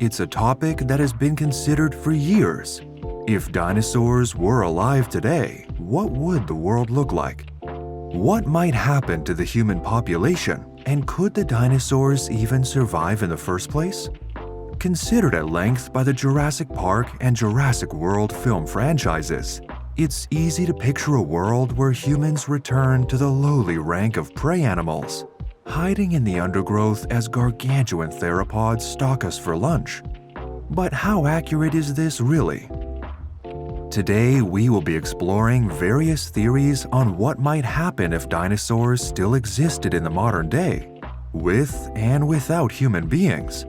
It's a topic that has been considered for years. If dinosaurs were alive today, what would the world look like? What might happen to the human population, and could the dinosaurs even survive in the first place? Considered at length by the Jurassic Park and Jurassic World film franchises, it's easy to picture a world where humans return to the lowly rank of prey animals, hiding in the undergrowth as gargantuan theropods stalk us for lunch. But how accurate is this really? Today, we will be exploring various theories on what might happen if dinosaurs still existed in the modern day, with and without human beings.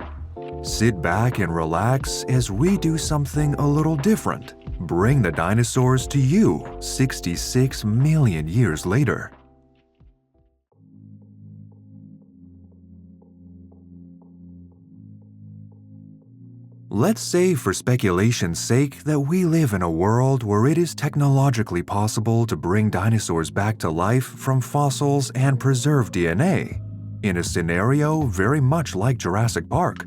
Sit back and relax as we do something a little different. Bring the dinosaurs to you 66 million years later. Let's say for speculation's sake that we live in a world where it is technologically possible to bring dinosaurs back to life from fossils and preserve DNA, in a scenario very much like Jurassic Park.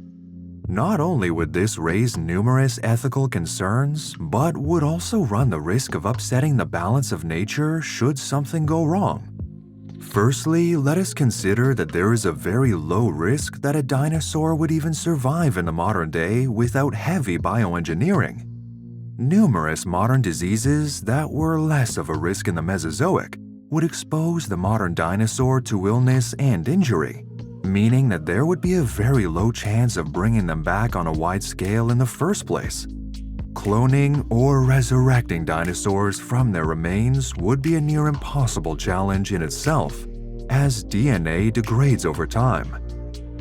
Not only would this raise numerous ethical concerns, but would also run the risk of upsetting the balance of nature should something go wrong. Firstly, let us consider that there is a very low risk that a dinosaur would even survive in the modern day without heavy bioengineering. Numerous modern diseases that were less of a risk in the Mesozoic would expose the modern dinosaur to illness and injury, meaning that there would be a very low chance of bringing them back on a wide scale in the first place. Cloning or resurrecting dinosaurs from their remains would be a near impossible challenge in itself, as DNA degrades over time.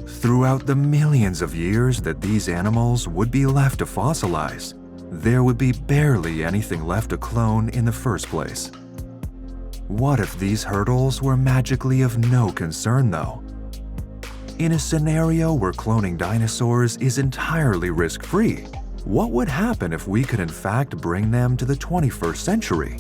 Throughout the millions of years that these animals would be left to fossilize, there would be barely anything left to clone in the first place. What if these hurdles were magically of no concern though? In a scenario where cloning dinosaurs is entirely risk-free, what would happen if we could in fact bring them to the 21st century?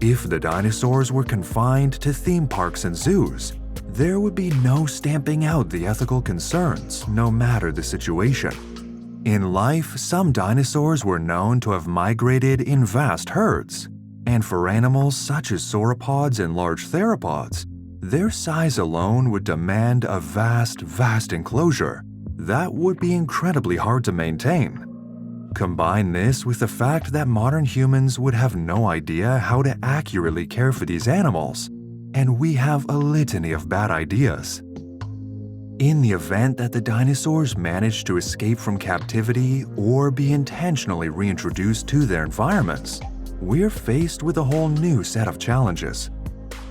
If the dinosaurs were confined to theme parks and zoos, there would be no stamping out the ethical concerns, no matter the situation. In life, some dinosaurs were known to have migrated in vast herds, and for animals such as sauropods and large theropods, their size alone would demand a vast enclosure that would be incredibly hard to maintain. Combine this with the fact that modern humans would have no idea how to accurately care for these animals, and we have a litany of bad ideas. In the event that the dinosaurs manage to escape from captivity or be intentionally reintroduced to their environments, we're faced with a whole new set of challenges.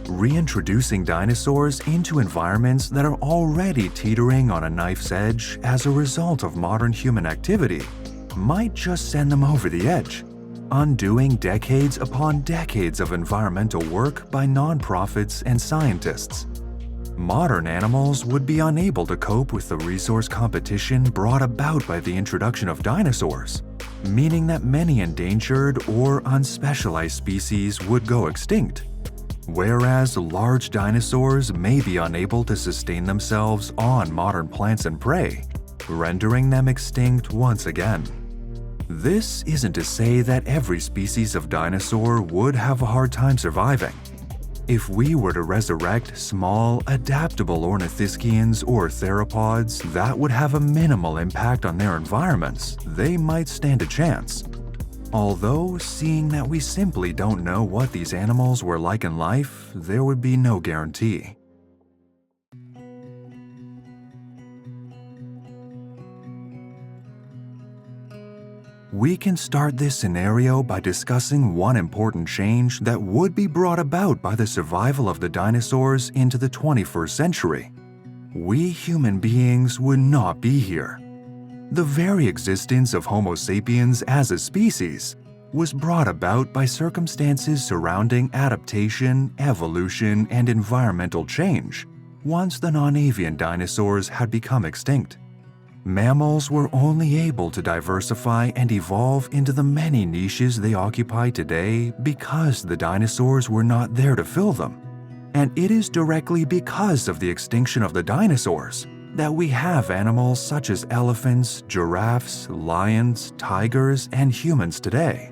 Reintroducing dinosaurs into environments that are already teetering on a knife's edge as a result of modern human activity might just send them over the edge, undoing decades upon decades of environmental work by nonprofits and scientists. Modern animals would be unable to cope with the resource competition brought about by the introduction of dinosaurs, meaning that many endangered or unspecialized species would go extinct. Whereas large dinosaurs may be unable to sustain themselves on modern plants and prey, rendering them extinct once again. This isn't to say that every species of dinosaur would have a hard time surviving. If we were to resurrect small, adaptable ornithischians or theropods that would have a minimal impact on their environments, they might stand a chance. Although, seeing that we simply don't know what these animals were like in life, there would be no guarantee. We can start this scenario by discussing one important change that would be brought about by the survival of the dinosaurs into the 21st century. We human beings would not be here. The very existence of Homo sapiens as a species was brought about by circumstances surrounding adaptation, evolution, and environmental change once the non-avian dinosaurs had become extinct. Mammals were only able to diversify and evolve into the many niches they occupy today because the dinosaurs were not there to fill them. And it is directly because of the extinction of the dinosaurs that we have animals such as elephants, giraffes, lions, tigers, and humans today.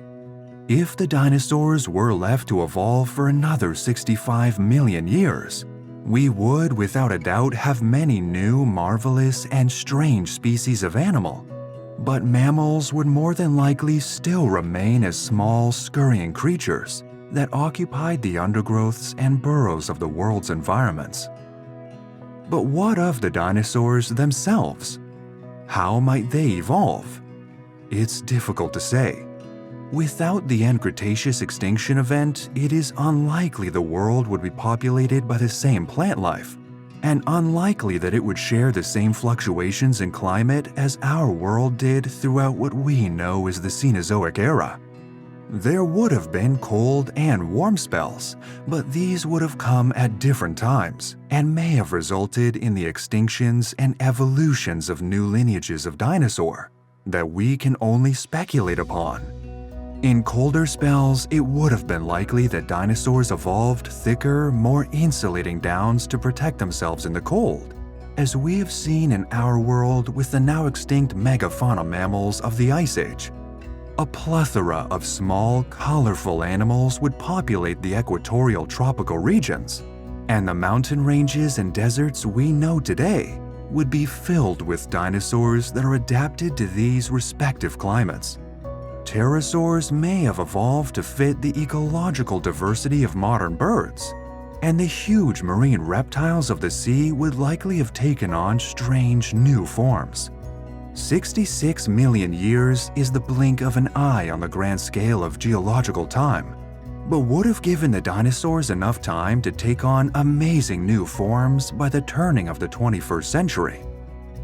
If the dinosaurs were left to evolve for another 65 million years, we would without a doubt have many new, marvelous, and strange species of animal. But mammals would more than likely still remain as small, scurrying creatures that occupied the undergrowths and burrows of the world's environments. But what of the dinosaurs themselves? How might they evolve? It's difficult to say. Without the end Cretaceous extinction event, it is unlikely the world would be populated by the same plant life, and unlikely that it would share the same fluctuations in climate as our world did throughout what we know as the Cenozoic era. There would have been cold and warm spells, but these would have come at different times and may have resulted in the extinctions and evolutions of new lineages of dinosaur that we can only speculate upon. In colder spells, it would have been likely that dinosaurs evolved thicker, more insulating downs to protect themselves in the cold, as we have seen in our world with the now extinct megafauna mammals of the Ice Age. A plethora of small, colorful animals would populate the equatorial tropical regions, and the mountain ranges and deserts we know today would be filled with dinosaurs that are adapted to these respective climates. Pterosaurs may have evolved to fit the ecological diversity of modern birds, and the huge marine reptiles of the sea would likely have taken on strange new forms. 66 million years is the blink of an eye on the grand scale of geological time, but would have given the dinosaurs enough time to take on amazing new forms by the turning of the 21st century.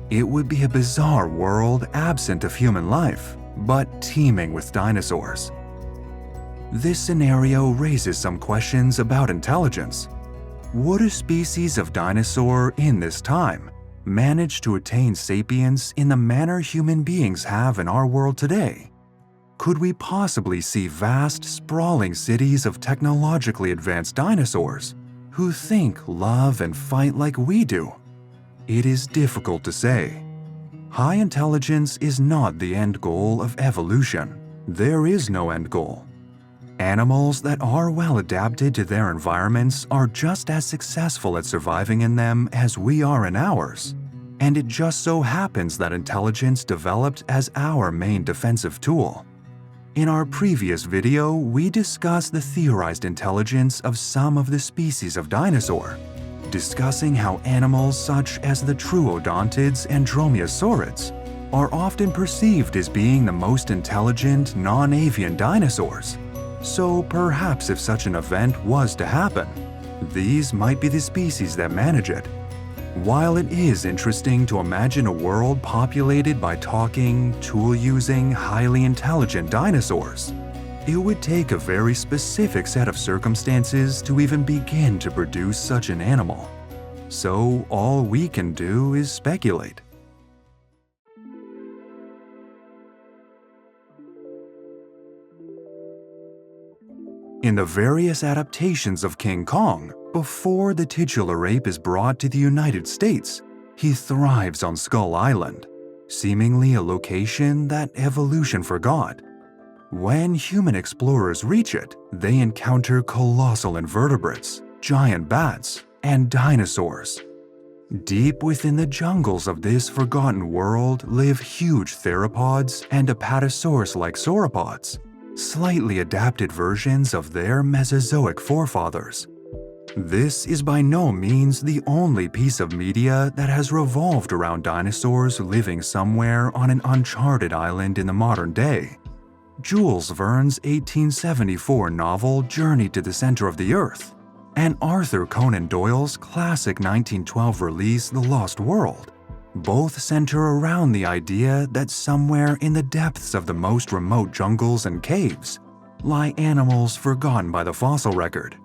It would be a bizarre world absent of human life, but teeming with dinosaurs. This scenario raises some questions about intelligence. Would a species of dinosaur in this time manage to attain sapience in the manner human beings have in our world today? Could we possibly see vast, sprawling cities of technologically advanced dinosaurs who think, love, and fight like we do? It is difficult to say. High intelligence is not the end goal of evolution. There is no end goal. Animals that are well adapted to their environments are just as successful at surviving in them as we are in ours. And it just so happens that intelligence developed as our main defensive tool. In our previous video, we discussed the theorized intelligence of some of the species of dinosaur, discussing how animals such as the troodontids and dromaeosaurids are often perceived as being the most intelligent non-avian dinosaurs. So perhaps if such an event was to happen, these might be the species that manage it. While it is interesting to imagine a world populated by talking, tool-using, highly intelligent dinosaurs, it would take a very specific set of circumstances to even begin to produce such an animal. So all we can do is speculate. In the various adaptations of King Kong, before the titular ape is brought to the United States, he thrives on Skull Island, seemingly a location that evolution forgot. When human explorers reach it, they encounter colossal invertebrates, giant bats, and dinosaurs. Deep within the jungles of this forgotten world live huge theropods and apatosaurus-like sauropods, slightly adapted versions of their Mesozoic forefathers. This is by no means the only piece of media that has revolved around dinosaurs living somewhere on an uncharted island in the modern day. Jules Verne's 1874 novel Journey to the Center of the Earth, and Arthur Conan Doyle's classic 1912 release The Lost World both center around the idea that somewhere in the depths of the most remote jungles and caves lie animals forgotten by the fossil record.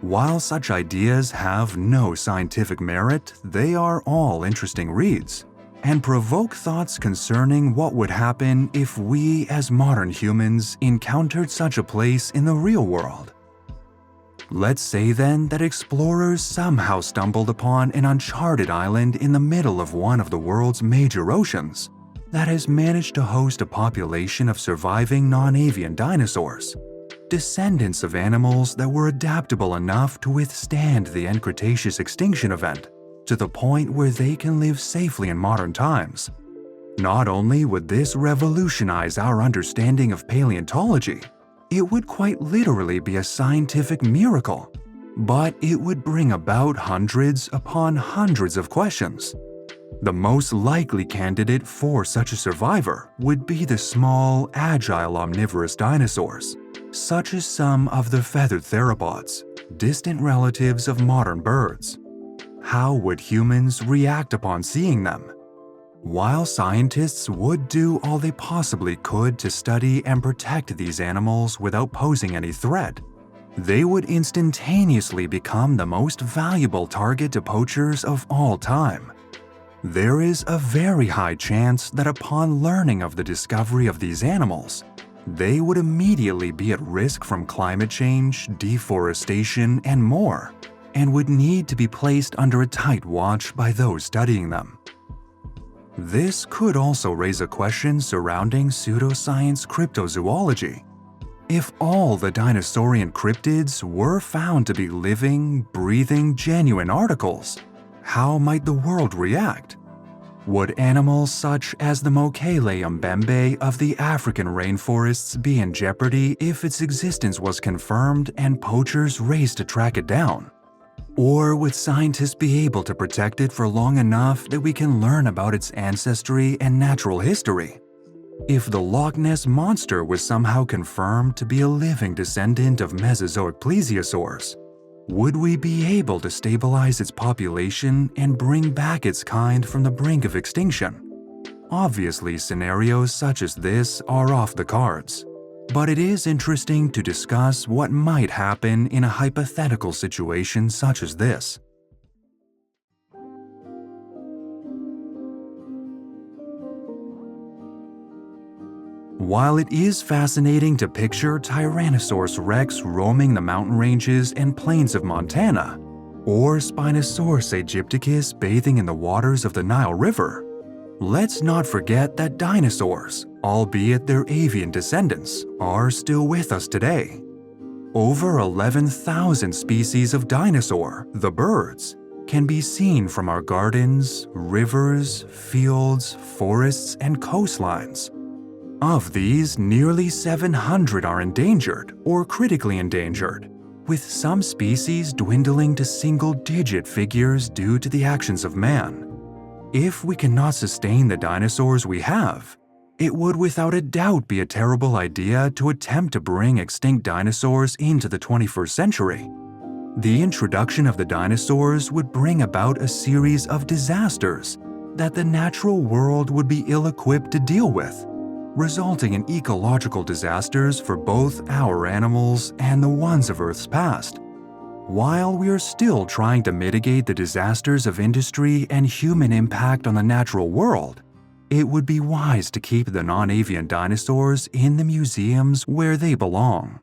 While such ideas have no scientific merit, they are all interesting reads and provoke thoughts concerning what would happen if we as modern humans encountered such a place in the real world. Let's say then that explorers somehow stumbled upon an uncharted island in the middle of one of the world's major oceans that has managed to host a population of surviving non-avian dinosaurs, descendants of animals that were adaptable enough to withstand the end Cretaceous extinction event to the point where they can live safely in modern times. Not only would this revolutionize our understanding of paleontology, it would quite literally be a scientific miracle, but it would bring about hundreds upon hundreds of questions. The most likely candidate for such a survivor would be the small, agile omnivorous dinosaurs, such as some of the feathered theropods, distant relatives of modern birds. How would humans react upon seeing them? While scientists would do all they possibly could to study and protect these animals without posing any threat, they would instantaneously become the most valuable target to poachers of all time. There is a very high chance that upon learning of the discovery of these animals, they would immediately be at risk from climate change, deforestation, and more, and would need to be placed under a tight watch by those studying them. This could also raise a question surrounding pseudoscience cryptozoology. If all the dinosaurian cryptids were found to be living, breathing, genuine articles, how might the world react? Would animals such as the Mokele mbembe of the African rainforests be in jeopardy if its existence was confirmed and poachers raced to track it down? Or would scientists be able to protect it for long enough that we can learn about its ancestry and natural history? If the Loch Ness Monster was somehow confirmed to be a living descendant of Mesozoic plesiosaurs, would we be able to stabilize its population and bring back its kind from the brink of extinction? Obviously, scenarios such as this are off the cards, but it is interesting to discuss what might happen in a hypothetical situation such as this. While it is fascinating to picture Tyrannosaurus rex roaming the mountain ranges and plains of Montana, or Spinosaurus aegypticus bathing in the waters of the Nile River, let's not forget that dinosaurs, albeit their avian descendants, are still with us today. Over 11,000 species of dinosaur, the birds, can be seen from our gardens, rivers, fields, forests, and coastlines. Of these, nearly 700 are endangered or critically endangered, with some species dwindling to single-digit figures due to the actions of man. If we cannot sustain the dinosaurs we have, it would without a doubt be a terrible idea to attempt to bring extinct dinosaurs into the 21st century. The introduction of the dinosaurs would bring about a series of disasters that the natural world would be ill-equipped to deal with, resulting in ecological disasters for both our animals and the ones of Earth's past. While we are still trying to mitigate the disasters of industry and human impact on the natural world, it would be wise to keep the non-avian dinosaurs in the museums where they belong.